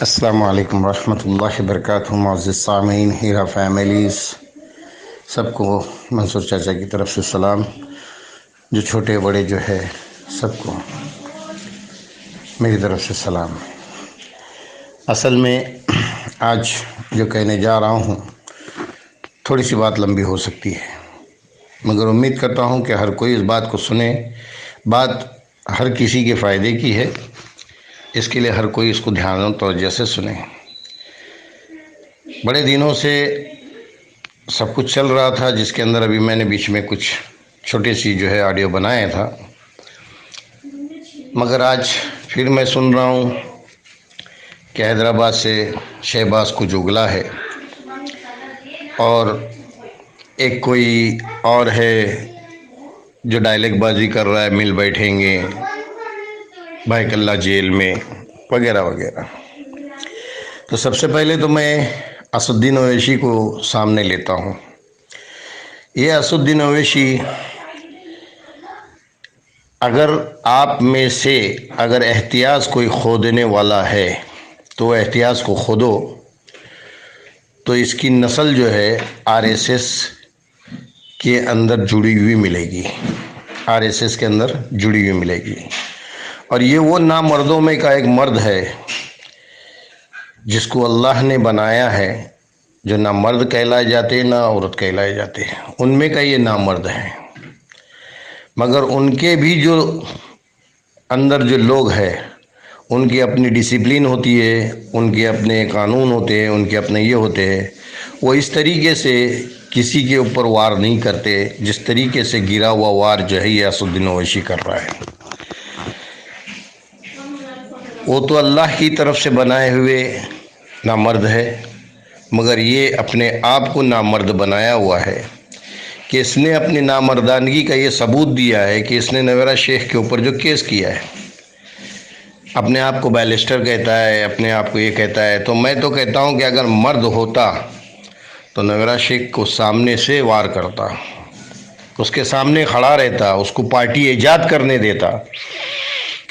السلام علیکم ورحمۃ اللہ وبرکاتہ۔ معزز سامعین، ہیرا فیملیز، سب کو منصور چاچا کی طرف سے سلام۔ جو چھوٹے بڑے جو ہے سب کو میری طرف سے سلام۔ اصل میں آج جو کہنے جا رہا ہوں تھوڑی سی بات لمبی ہو سکتی ہے، مگر امید کرتا ہوں کہ ہر کوئی اس بات کو سنے۔ بات ہر کسی کے فائدے کی ہے، اس کے لیے ہر کوئی اس کو دھیان و توجہ سے سنے۔ بڑے دنوں سے سب کچھ چل رہا تھا، جس کے اندر ابھی میں نے بیچ میں کچھ چھوٹی سی جو ہے آڈیو بنایا تھا، مگر آج پھر میں سن رہا ہوں کہ حیدرآباد سے شہباز کو جگلا ہے، اور ایک کوئی اور ہے جو ڈائلیگ بازی کر رہا ہے، مل بیٹھیں گے بھائی کلّہ جیل میں وغیرہ وغیرہ۔ تو سب سے پہلے تو میں اسد الدین اویسی کو سامنے لیتا ہوں۔ یہ اسد الدین اویسی، اگر آپ میں سے اگر احتیاج کوئی کھودنے والا ہے تو احتیاج کو کھودو، تو اس کی نسل جو ہے RSS کے اندر جڑی ہوئی ملے گی، RSS کے اندر جڑی ہوئی ملے گی۔ اور یہ وہ نامردوں میں کا ایک مرد ہے جس کو اللہ نے بنایا ہے، جو نہ مرد کہلائے جاتے نہ عورت کہلائے جاتے ہیں، ان میں کا یہ نامرد ہے۔ مگر ان کے بھی جو اندر جو لوگ ہیں، ان کی اپنی ڈسپلن ہوتی ہے، ان کے اپنے قانون ہوتے ہیں، ان کے اپنے یہ ہوتے ہیں۔ وہ اس طریقے سے کسی کے اوپر وار نہیں کرتے جس طریقے سے گرا ہوا وار جو ہے یہ اسد الدین اویسی کر رہا ہے۔ وہ تو اللہ کی طرف سے بنائے ہوئے نامرد ہے، مگر یہ اپنے آپ کو نامرد بنایا ہوا ہے کہ اس نے اپنی نامردانگی کا یہ ثبوت دیا ہے کہ اس نے نویرہ شیخ کے اوپر جو کیس کیا ہے، اپنے آپ کو بیلسٹر کہتا ہے، اپنے آپ کو یہ کہتا ہے۔ تو میں تو کہتا ہوں کہ اگر مرد ہوتا تو نویرہ شیخ کو سامنے سے وار کرتا، اس کے سامنے کھڑا رہتا، اس کو پارٹی ایجاد کرنے دیتا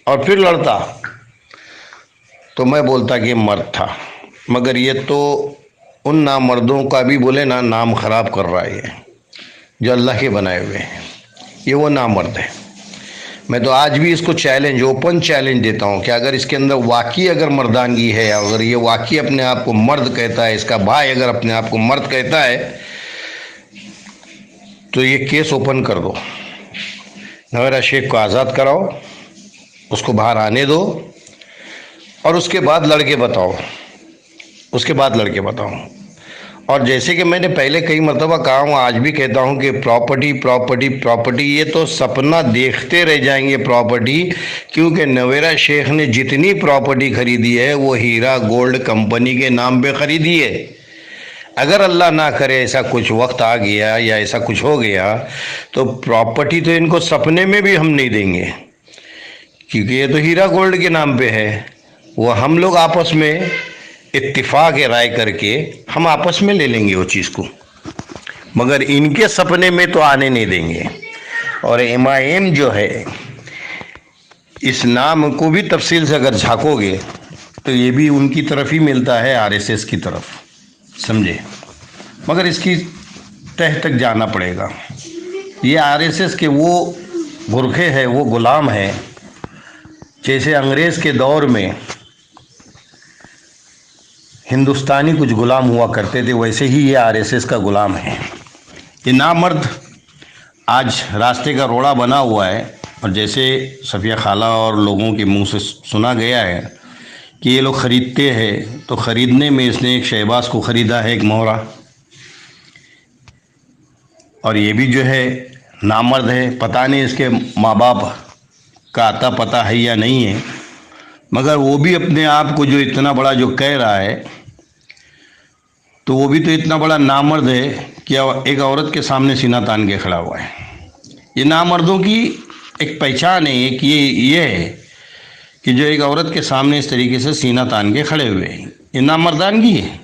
اور پھر لڑتا، تو میں بولتا کہ یہ مرد تھا۔ مگر یہ تو ان نامردوں کا بھی بولے نا نام خراب کر رہا ہے، جو اللہ کے بنائے ہوئے ہیں، یہ وہ نامرد ہے۔ میں تو آج بھی اس کو چیلنج، اوپن چیلنج دیتا ہوں کہ اگر اس کے اندر واقعی اگر مردانگی ہے، اگر یہ واقعی اپنے آپ کو مرد کہتا ہے، اس کا بھائی اگر اپنے آپ کو مرد کہتا ہے، تو یہ کیس اوپن کر دو، نویرہ شیخ کو آزاد کراؤ، اس کو باہر آنے دو، اور اس کے بعد لڑ کے بتاؤ، اور جیسے کہ میں نے پہلے کئی مرتبہ کہا ہوں، آج بھی کہتا ہوں کہ پراپرٹی یہ تو سپنا دیکھتے رہ جائیں گے پراپرٹی، کیونکہ نویرہ شیخ نے جتنی پراپرٹی خریدی ہے وہ ہیرا گولڈ کمپنی کے نام پہ خریدی ہے۔ اگر اللہ نہ کرے ایسا کچھ وقت آ گیا یا ایسا کچھ ہو گیا تو پراپرٹی تو ان کو سپنے میں بھی ہم نہیں دیں گے، کیونکہ یہ تو ہیرا گولڈ کے نام پہ ہے۔ وہ ہم لوگ آپس میں اتفاق رائے کر کے ہم آپس میں لے لیں گے وہ چیز کو، مگر ان کے سپنے میں تو آنے نہیں دیں گے۔ اور MIM جو ہے، اس نام کو بھی تفصیل سے اگر جھانکو گے تو یہ بھی ان کی طرف ہی ملتا ہے، RSS کی طرف، سمجھے؟ مگر اس کی تہ تک جانا پڑے گا۔ یہ RSS کے وہ برخے ہیں، وہ غلام ہیں، جیسے انگریز کے دور میں ہندوستانی کچھ غلام ہوا کرتے تھے، ویسے ہی یہ RSS کا غلام ہے۔ یہ نامرد آج راستے کا روڑا بنا ہوا ہے، اور جیسے صفیہ خالہ اور لوگوں کے منہ سے سنا گیا ہے کہ یہ لوگ خریدتے ہیں، تو خریدنے میں اس نے ایک شہباز کو خریدا ہے، ایک مہرہ، اور یہ بھی جو ہے نامرد ہے۔ پتہ نہیں اس کے ماں باپ کا آتا پتہ ہے یا نہیں ہے، مگر وہ بھی اپنے آپ کو جو اتنا بڑا جو کہہ رہا ہے، تو وہ بھی تو اتنا بڑا نامرد ہے کہ ایک عورت کے سامنے سینہ تان کے کھڑا ہوا ہے۔ یہ نامردوں کی ایک پہچان ہے، ایک یہ ہے کہ جو ایک عورت کے سامنے اس طریقے سے سینہ تان کے کھڑے ہوئے ہیں، یہ نامردانگی ہے۔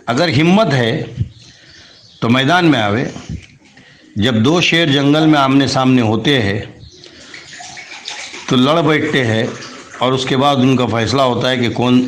اگر ہمت ہے تو میدان میں آوے۔ جب دو شیر جنگل میں آمنے سامنے ہوتے ہیں تو لڑ بیٹھتے ہیں، اور اس کے بعد ان کا فیصلہ ہوتا ہے کہ کون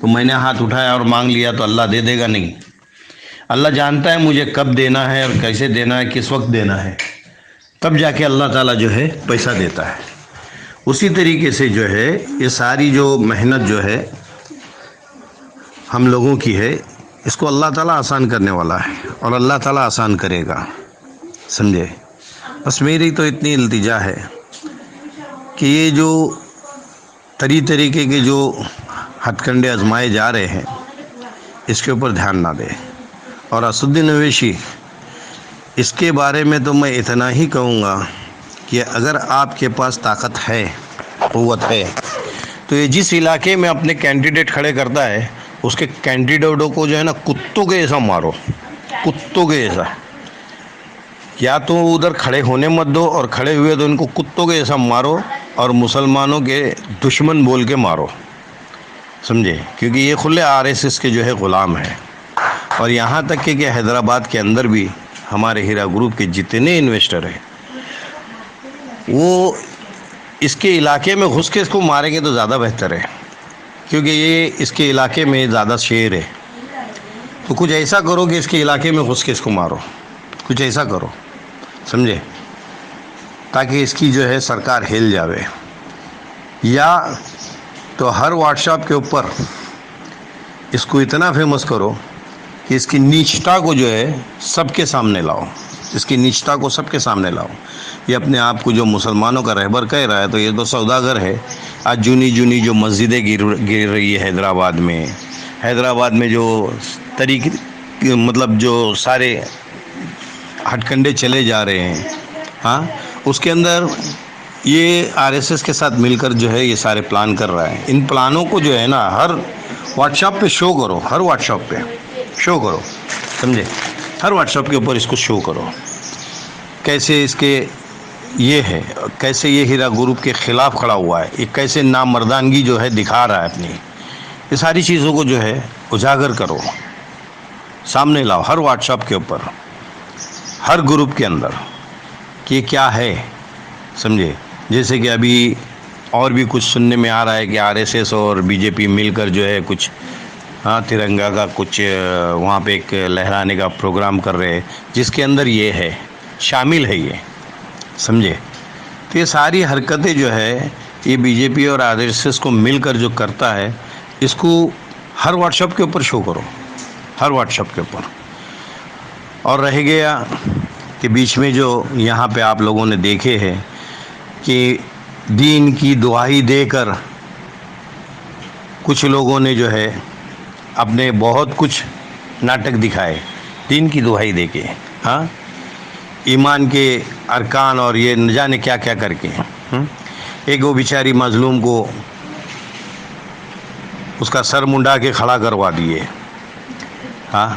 تو میں نے ہاتھ اٹھایا اور مانگ لیا تو اللہ دے دے گا؟ نہیں، اللہ جانتا ہے مجھے کب دینا ہے اور کیسے دینا ہے، کس وقت دینا ہے، تب جا کے اللہ تعالیٰ جو ہے پیسہ دیتا ہے۔ اسی طریقے سے جو ہے یہ ساری جو محنت جو ہے ہم لوگوں کی ہے، اس کو اللہ تعالیٰ آسان کرنے والا ہے اور اللہ تعالیٰ آسان کرے گا، سمجھے؟ بس میری تو اتنی التجا ہے کہ یہ جو طریقے کے جو ہتھ کنڈے آزمائے جا رہے ہیں اس کے اوپر دھیان نہ دے۔ اور اسد الدین اویسی، اس کے بارے میں تو میں اتنا ہی کہوں گا کہ اگر آپ کے پاس طاقت ہے، قوت ہے، تو یہ جس علاقے میں اپنے کینڈیڈیٹ کھڑے کرتا ہے اس کے کینڈیڈیٹوں کو جو ہے نا کتوں کے جیسا مارو، کتوں کے جیسا۔ یا تو ادھر کھڑے ہونے مت دو، اور کھڑے ہوئے تو ان کو کتوں کے جیسا مارو اور مسلمانوں کے دشمن بول کے مارو، سمجھے؟ کیونکہ یہ کھلے RSS کے جو ہے غلام ہیں۔ اور یہاں تک کہ حیدرآباد کے اندر بھی ہمارے ہیرا گروپ کے جتنے انویسٹر ہیں وہ اس کے علاقے میں گھس کے اس کو ماریں گے تو زیادہ بہتر ہے، کیونکہ یہ اس کے علاقے میں زیادہ شیر ہے۔ تو کچھ ایسا کرو کہ اس کے علاقے میں گھس کے اس کو مارو، کچھ ایسا کرو، سمجھے؟ تاکہ اس کی جو ہے سرکار ہل جاوے۔ یا تو ہر واٹس ایپ کے اوپر اس کو اتنا فیمس کرو کہ اس کی نیچتا کو جو ہے سب کے سامنے لاؤ، اس کی نیچتا کو سب کے سامنے لاؤ۔ یہ اپنے آپ کو جو مسلمانوں کا رہبر کہہ رہا ہے تو یہ تو سوداگر ہے۔ آج جونی جو مسجدیں گر رہی ہے حیدرآباد میں جو طریقے مطلب جو سارے ہٹ کنڈے چلے جا رہے ہیں، ہاں، اس کے اندر یہ RSS کے ساتھ مل کر جو ہے یہ سارے پلان کر رہا ہے۔ ان پلانوں کو جو ہے نا ہر واٹس ایپ پہ شو کرو، ہر واٹس ایپ پہ شو کرو، سمجھے؟ ہر واٹس ایپ کے اوپر اس کو شو کرو، کیسے اس کے یہ ہے، کیسے یہ ہیرا گروپ کے خلاف کھڑا ہوا ہے، یہ کیسے نامردانگی جو ہے دکھا رہا ہے اپنی۔ یہ ساری چیزوں کو جو ہے اجاگر کرو، سامنے لاؤ ہر واٹس ایپ کے اوپر، ہر گروپ کے اندر کہ یہ کیا ہے، سمجھے؟ جیسے کہ ابھی اور بھی کچھ سننے میں آ رہا ہے کہ RSS اور BJP مل کر جو ہے کچھ ترنگا کا کچھ وہاں پہ ایک لہرانے کا پروگرام کر رہے ہیں، جس کے اندر یہ ہے، شامل ہے یہ، سمجھے؟ تو یہ ساری حرکتیں جو ہے یہ BJP اور RSS کو مل کر جو کرتا ہے، اس کو ہر واٹس ایپ کے اوپر شو کرو، ہر واٹس ایپ کے اوپر۔ اور رہ گیا کہ بیچ میں جو یہاں پہ آپ لوگوں نے دیکھے ہیں کہ دین کی دہائی دے کر کچھ لوگوں نے جو ہے اپنے بہت کچھ ناٹک دکھائے دین کی دہائی دے کے، ہاں، ایمان کے ارکان اور یہ نہ جانے کیا کیا کر کے۔ ایک وہ بیچاری مظلوم کو اس کا سر منڈا کے کھڑا کروا دیے، ہاں۔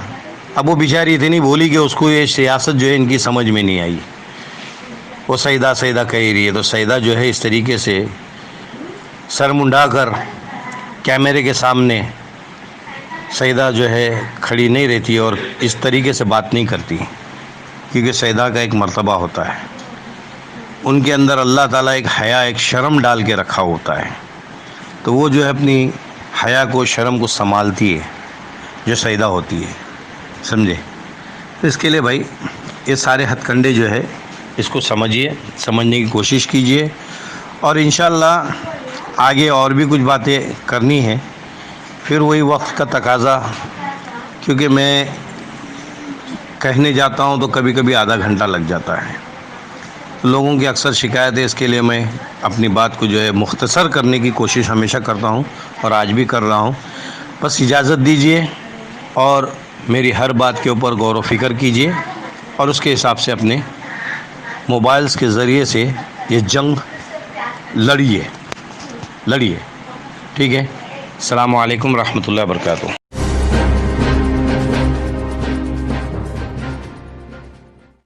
اب وہ بیچاری اتنی بولی کہ اس کو یہ سیاست جو ہے ان کی سمجھ میں نہیں آئی، وہ سیدہ کہہ رہی ہے، تو سیدہ جو ہے اس طریقے سے سر منڈا کر کیمرے کے سامنے سیدہ جو ہے کھڑی نہیں رہتی اور اس طریقے سے بات نہیں کرتی، کیونکہ سیدہ کا ایک مرتبہ ہوتا ہے، ان کے اندر اللہ تعالیٰ ایک حیا، ایک شرم ڈال کے رکھا ہوتا ہے، تو وہ جو ہے اپنی حیا کو، شرم کو سنبھالتی ہے جو سیدہ ہوتی ہے، سمجھے؟ تو اس کے لیے بھائی یہ سارے ہتھ کنڈے جو ہے اس کو سمجھنے کی کوشش کیجئے، اور انشاءاللہ آگے اور بھی کچھ باتیں کرنی ہیں، پھر وہی وقت کا تقاضا، کیونکہ میں کہنے جاتا ہوں تو کبھی کبھی آدھا گھنٹہ لگ جاتا ہے، لوگوں کی اکثر شکایت ہے، اس کے لیے میں اپنی بات کو جو ہے مختصر کرنے کی کوشش ہمیشہ کرتا ہوں اور آج بھی کر رہا ہوں۔ بس اجازت دیجئے اور میری ہر بات کے اوپر غور و فکر کیجئے اور اس کے حساب سے اپنے موبائلز کے ذریعے سے یہ جنگ لڑیے، ٹھیک ہے؟ السلام علیکم ورحمۃ اللہ وبرکاتہ۔